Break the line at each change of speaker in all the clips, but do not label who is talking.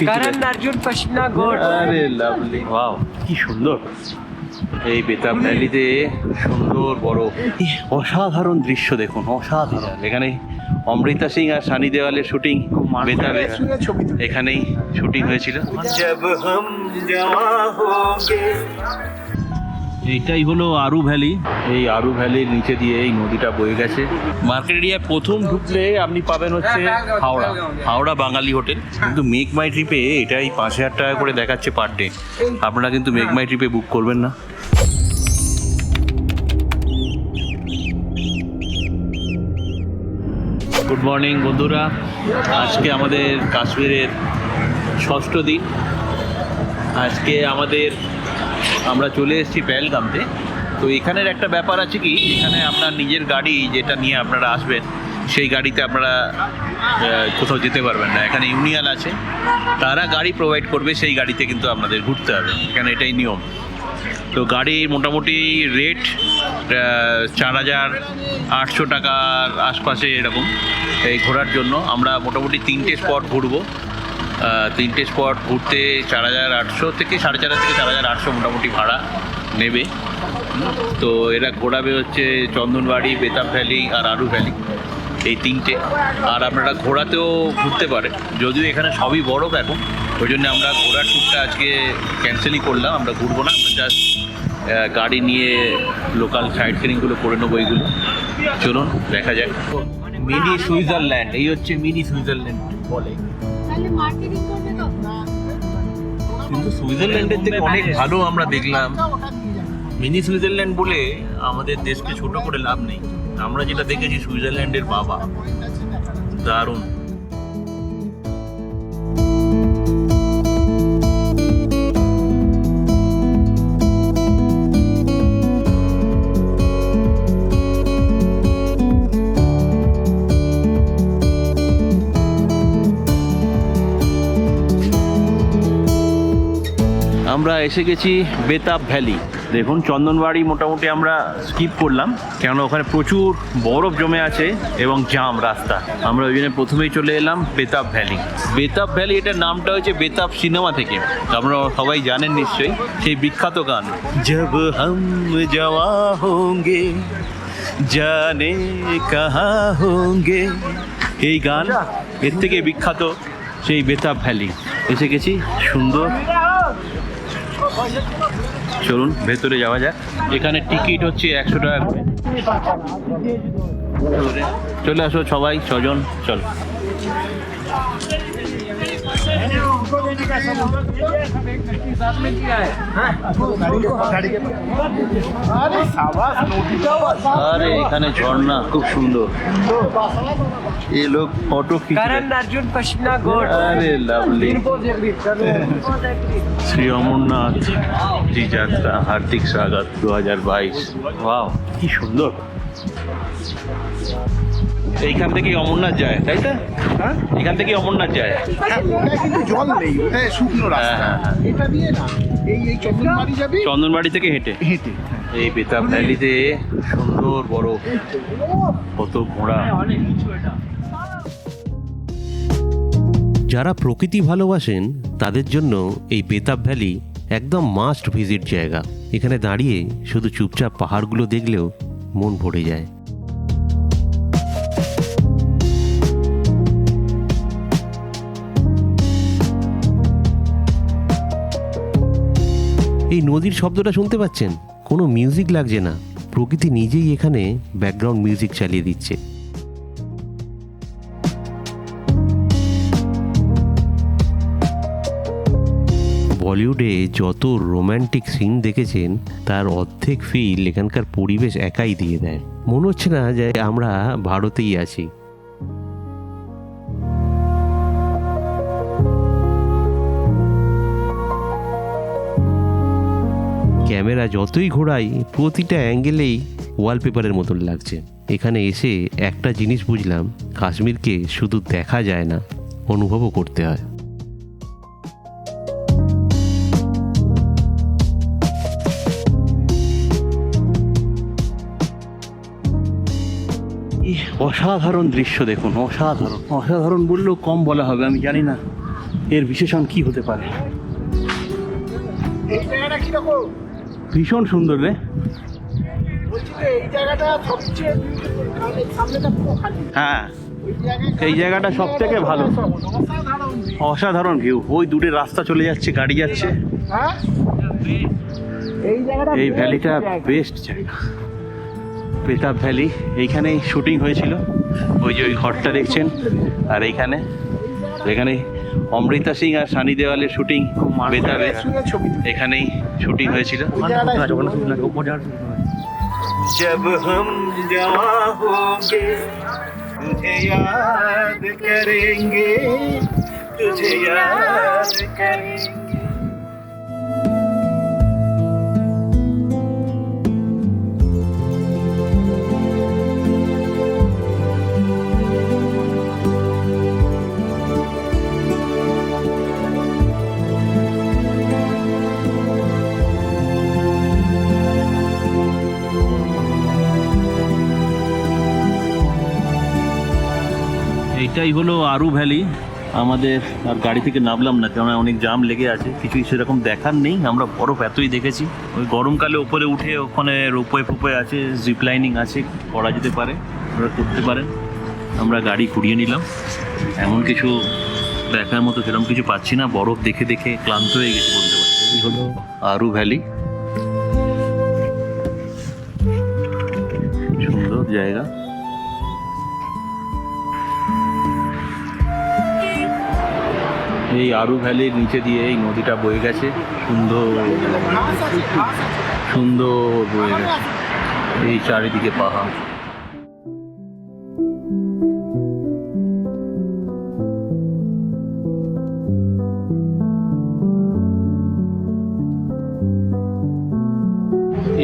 করণ Arjun pashmina goat.
আরে lovely, wow কি সুন্দর। এই বেতাব ভ্যালিতে সুন্দর বড় অসাধারণ দৃশ্য দেখুন, অসাধারণ। এখানে অমৃতা সিং আর সানি দেওয়ালের শুটিং বেতাবে এখানেই শুটিং হয়েছিল। এইটাই হলো আরু ভ্যালি। এই আরু ভ্যালির নিচে দিয়ে এই নদীটা বয়ে গেছে। মার্কেট এরিয়া প্রথম ঢুকলে আপনি পাবেন হচ্ছে হাওড়া, হাওড়া বাঙালি হোটেল। কিন্তু মেক মাই ট্রিপে এটাই 5,000 টাকা করে দেখাচ্ছে পার ডে। আপনারা কিন্তু মেক মাই ট্রিপে বুক করবেন না। গুড মর্নিং বন্ধুরা, আজকে আমাদের কাশ্মীরের 6ষ্ঠ দিন। আজকে আমরা চলে এসেছি পেহেলগামতে। তো এখানের একটা ব্যাপার আছে কি, এখানে আপনার নিজের গাড়ি যেটা নিয়ে আপনারা আসবেন সেই গাড়িতে আপনারা কোথাও যেতে পারবেন না। এখানে ইউনিয়ন আছে, তারা গাড়ি প্রোভাইড করবে, সেই গাড়িতে কিন্তু আপনাদের ঘুরতে হবে। এখানে এটাই নিয়ম। তো গাড়ির মোটামুটি রেট 4,800 টাকার আশপাশে এরকম। এই ঘোরার জন্য আমরা মোটামুটি 3টে স্পট ঘুরবো। 3টে স্পট ঘুরতে 4,800 থেকে 4,500 থেকে 4,800 মোটামুটি ভাড়া নেবে। তো এরা ঘোরাবে হচ্ছে চন্দনবাড়ি, বেতাব ভ্যালি আর আরু ভ্যালি, এই 3টে। আর আপনারা ঘোরাতেও ঘুরতে পারেন, যদিও এখানে সবই বরফ এখন, ওই জন্য আমরা ঘোরার ট্যুরটা আজকে ক্যান্সেলই করলাম। আমরা ঘুরবো না, আমরা জাস্ট গাড়ি নিয়ে লোকাল সাইট সিনিংগুলো করে নেবো। এইগুলো চলুন দেখা যাক। মিনি সুইজারল্যান্ড, এই হচ্ছে মিনি সুইজারল্যান্ড বলে। কিন্তু সুইজারল্যান্ডের থেকে অনেক ভালো আমরা দেখলাম। মিনি সুইজারল্যান্ড বলে আমাদের দেশকে ছোট করে লাভ নেই। আমরা যেটা দেখেছি সুইজারল্যান্ডের বাবা, দারুণ। আমরা এসে গেছি বেতাব ভ্যালি। দেখুন চন্দনবাড়ি মোটামুটি আমরা স্কিপ করলাম, কেননা ওখানে প্রচুর বরফ জমে আছে এবং জাম রাস্তা। আমরা ওই জন্য প্রথমেই চলে এলাম বেতাব ভ্যালি। বেতাব ভ্যালি, এটার নামটা হচ্ছে বেতাব সিনেমা থেকে। আপনারা সবাই জানেন নিশ্চয়ই সেই বিখ্যাত গান, জব হাম জওয়া হোঙ্গে জানে কাহা হোঙ্গে। এই গান, এর থেকে বিখ্যাত সেই বেতাব ভ্যালি। এসে গেছি, সুন্দর। চলুন ভেতরে যাওয়া যাক। এখানে টিকিট হচ্ছে 100 টাকা করে। চলে আসো সবাই, 6 জন, চলো। আরে এখানে ঝর্ণা খুব সুন্দর। ये लोग फोटो खींच रहे हैं।
করণ অর্জুন পশমিনা গোট।
अरे लवली। শ্রী অমরনাথ জি যাত্রা হার্দিক স্বাগত 2022। ওয়াও কি সুন্দর। এইখান থেকে অমরনাথ যায়, তাই তো?
হ্যাঁ,
এখান থেকে অমরনাথ যায়।
হ্যাঁ, ওটায় কিন্তু জল নেই, ওটায় শুকনো রাস্তা।
হ্যাঁ, হ্যাঁ।
এটা দিয়ে না, এই চন্দনবাড়ি যাবি
চন্দনবাড়ি থেকে হেঁটে
হেঁটে।
এই বেতাব ভ্যালিতে সুন্দর বড় কত ঘোড়া।
যারা প্রকৃতি ভালোবাসেন তাদের জন্য এই বেতাব ভ্যালি একদম মাস্ট ভিজিট জায়গা। এখানে দাঁড়িয়ে শুধু চুপচাপ পাহাড়গুলো দেখলেও মন ভরে যায়। এই নদীর শব্দটা শুনতে পাচ্ছেন? কোনো মিউজিক লাগছে না, প্রকৃতি নিজেই এখানে ব্যাকগ্রাউন্ড মিউজিক চালিয়ে দিচ্ছে। বলিউডে যত রোম্যান্টিক সিন দেখেছেন তার অর্ধেক ফিল এখানকার পরিবেশ একাই দিয়ে দেয়। মনে হচ্ছে না যে আমরা ভারতেই আছি। ক্যামেরা যতই ঘোরাই প্রতিটা অ্যাঙ্গেলেই ওয়ালপেপারের মতন লাগছে। এখানে এসে একটা জিনিস বুঝলাম, কাশ্মীরকে শুধু দেখা যায় না, অনুভবও করতে হয়।
অসাধারণ দৃশ্য দেখুন, অসাধারণ। অসাধারণ বললেও কম বলা হবে, আমি জানি না।
এর বিশেষণ কি হতে পারে?
এই জায়গাটা কিরকম?
ভীষণ সুন্দর রে।
বলছি যে এই জায়গাটা সবচেয়ে beautiful, কারণ এই সামনেটা পুরো খালি।
হ্যাঁ,
ওই জায়গায়
এই জায়গাটা সবথেকে ভালো।
অসাধারণ view।
অসাধারণ ভিউ। ওই দূরে রাস্তা চলে যাচ্ছে, গাড়ি যাচ্ছে।
হ্যাঁ? এই জায়গাটা
এই
best
ভ্যালিটা
জায়গা।
বেস্ট জায়গা, পেতাব ভ্যালি। এইখানেই শুটিং হয়েছিল, ওই যে ওই ঘরটা দেখছেন। আর এইখানে এখানে অমৃতা সিং আর সানি দেওয়ালের শুটিং বেতাবে,
শুয়ে ছবি তুলি।
এখানেই শুটিং হয়েছিল।
ওই জায়গাটায়
जब हम जवा होंगे तुझे याद करेंगे, तुझे याद करेंगे। এইটাই হলো আরু ভ্যালি। আমাদের আর গাড়ি থেকে নামলাম না, কেননা অনেক জাম লেগে আছে, কিছুই সেরকম দেখার নেই। আমরা বরফ এতই দেখেছি। ওই গরমকালে উপরে উঠে ওখানে রোপওয়ে ফোপওয়ে আছে, জিপ লাইনিং আছে, করা যেতে পারে, ওরা করতে পারেন। আমরা গাড়ি ঘুরিয়ে নিলাম। এমন কিছু দেখার মতো সেরকম কিছু পাচ্ছি না, বরফ দেখে দেখে ক্লান্ত হয়ে গেছি বলতে পারি। এই হলো আরু ভ্যালি, সুন্দর জায়গা। এই আরু ভ্যালির নিচে দিয়ে এই নদীটা বয়ে গেছে, সুন্দর
ঘাস আছে, ঘাস আছে।
সুন্দর বয়ে গেছে। এই চারিদিকে পাহাড়।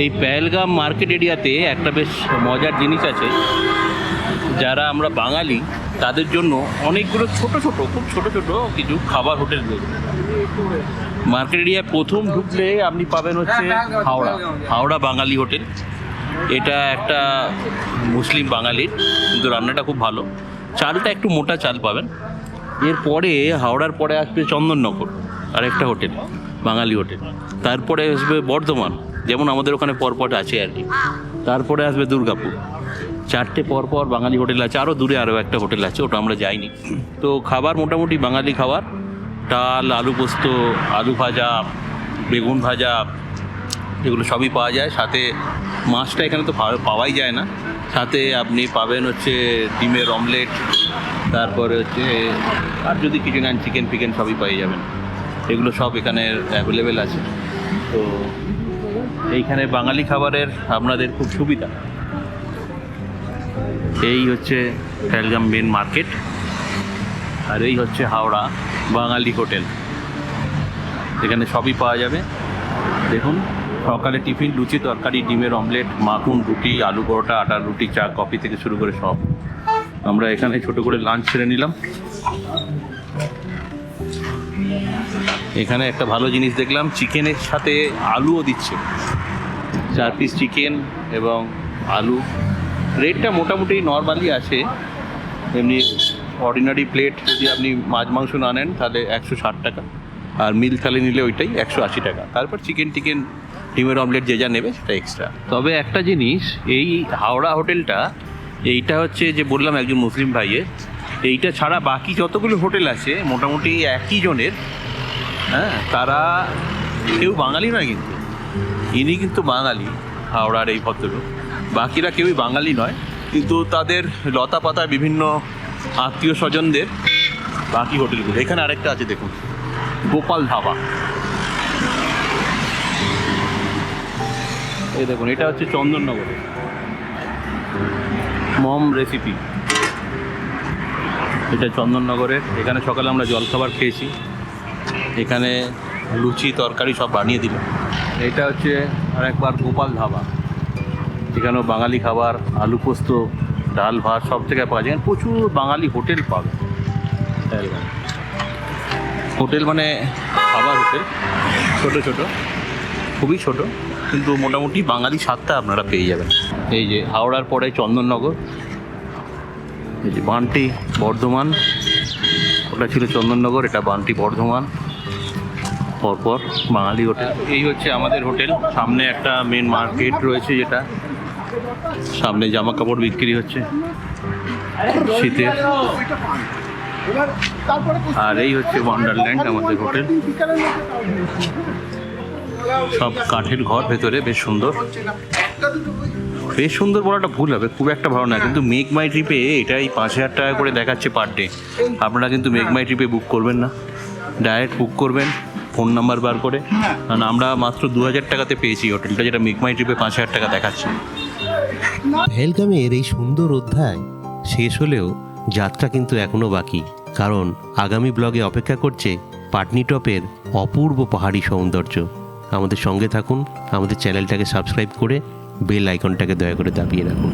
এই পেহেলগাম মার্কেট এরিয়াতে একটা বেশ মজার জিনিস আছে। যারা আমরা বাঙালি তাদের জন্য অনেকগুলো ছোট ছোট, খুব ছোট ছোট কিছু খাবার হোটেল রয়েছে। মার্কেট এরিয়ায় প্রথম ঢুকলে আপনি পাবেন হচ্ছে হাওড়া বাঙালি হোটেল। এটা একটা মুসলিম বাঙালির, কিন্তু রান্নাটা খুব ভালো, চালটা একটু মোটা চাল পাবেন। এরপরে হাওড়ার পরে আসবে চন্দননগর, আরেকটা হোটেল, বাঙালি হোটেল। তারপরে আসবে বর্ধমান, যেমন আমাদের ওখানে পরপর আছে আর কি। তারপরে আসবে দুর্গাপুর। চারটে পরপর বাঙালি হোটেল আছে। আরও দূরে আরও একটা হোটেল আছে, ওটা আমরা যাইনি। তো খাবার মোটামুটি বাঙালি খাবার, ডাল, আলু পোস্ত, আলু ভাজা, বেগুন ভাজা, এগুলো সবই পাওয়া যায়। সাথে মাছটা এখানে তো পাওয়াই যায় না, সাথে আপনি পাবেন হচ্ছে ডিমের অমলেট, তারপরে হচ্ছে আর যদি কিছু নেন চিকেন ফিকেন সবই পেয়ে যাবেন। এগুলো সব এখানে অ্যাভেলেবেল আছে। তো এইখানে বাঙালি খাবারের আপনাদের খুব সুবিধা। এই হচ্ছে পেহেলগাম মেন মার্কেট, আর এই হচ্ছে হাওড়া বাঙালি হোটেল। এখানে সবই পাওয়া যাবে। দেখুন, সকালে টিফিন, লুচি তরকারি, ডিমের অমলেট, মাখন, রুটি, আলু পরোটা, আটার রুটি, চা, কফি থেকে শুরু করে সব। আমরা এখানে ছোট করে লাঞ্চ সেরে নিলাম। এখানে একটা ভালো জিনিস দেখলাম, চিকেনের সাথে আলুও দিচ্ছে। 4 পিস চিকেন এবং আলু। রেটটা মোটামুটি নর্মালি আছে। এমনি অর্ডিনারি প্লেট যদি আপনি মাছ মাংস না নেন তাহলে 160 টাকা, আর মিল থালি নিলে ওইটাই 180 টাকা। তারপর চিকেন টিকেন, ডিমের অমলেট যে যা নেবে সেটা এক্সট্রা। তবে একটা জিনিস, এই হাওড়া হোটেলটা, এইটা হচ্ছে যে বললাম একজন মুসলিম ভাইয়ের, এইটা ছাড়া বাকি যতগুলো হোটেল আছে মোটামুটি একই জনের। হ্যাঁ, তারা কেউ বাঙালি নয়, কিন্তু ইনি কিন্তু বাঙালি, হাওড়ার এই ভদ্রলোক। বাকিরা কেউই বাঙালি নয়, কিন্তু তাদের লতা পাতা বিভিন্ন আত্মীয় স্বজনদের বাকি হোটেলগুলো। এখানে আরেকটা আছে দেখুন, গোপাল ধাবা। এই দেখুন, এটা হচ্ছে চন্দননগরে মম রেসিপি। এটা চন্দননগরের। এখানে সকালে আমরা জলখাবার খেয়েছি, এখানে লুচি তরকারি সব বানিয়ে দিল। এটা হচ্ছে আরেকবার গোপাল ধাবা। এখানেও বাঙালি খাবার, আলু পোস্ত, ডাল ভাত সব থেকে পাওয়া যায়। প্রচুর বাঙালি হোটেল পাবে। হোটেল মানে খাবার হোটেল, ছোট ছোট, খুবই ছোট, কিন্তু মোটামুটি বাঙালি স্বাদটা আপনারা পেয়ে যাবেন। এই যে হাওড়ার পরে চন্দননগর, এই যে বান্টি, বর্ধমান, ওটা ছিল চন্দননগর, এটা বান্টি বর্ধমান, পরপর বাঙালি হোটেল। এই হচ্ছে আমাদের হোটেল। সামনে একটা মেন মার্কেট রয়েছে, যেটা সামনে জামা কাপড় বিক্রি হচ্ছে শীতের।
এবার তারপরে
আর এই হচ্ছে ওয়ান্ডারল্যান্ড আমাদের হোটেল। সব কাঠের ঘর ভেতরে, বেশ সুন্দর। বেশ সুন্দর বলাটা ভুল হবে, খুব একটা ভালো না, কিন্তু মেক মাই ট্রিপে এটাই 5,000 টাকা করে দেখাচ্ছে পার ডে। আপনারা কিন্তু মেক মাই ট্রিপে বুক করবেন না, ডাইরেক্ট বুক করবেন ফোন নাম্বার বার করে। কারণ আমরা মাত্র 2,000 টাকাতে পেয়েছি হোটেলটা, যেটা মেক মাই ট্রিপে 5,000 টাকা দেখাচ্ছে।
পেহেলগামের এই সুন্দর অধ্যায় শেষ হলেও যাত্রা কিন্তু এখনও বাকি, কারণ আগামী ব্লগে অপেক্ষা করছে পাটনি-টপের অপূর্ব পাহাড়ি সৌন্দর্য। আমাদের সঙ্গে থাকুন, আমাদের চ্যানেলটাকে সাবস্ক্রাইব করে বেল আইকনটাকে দয়া করে দাবিয়ে রাখুন।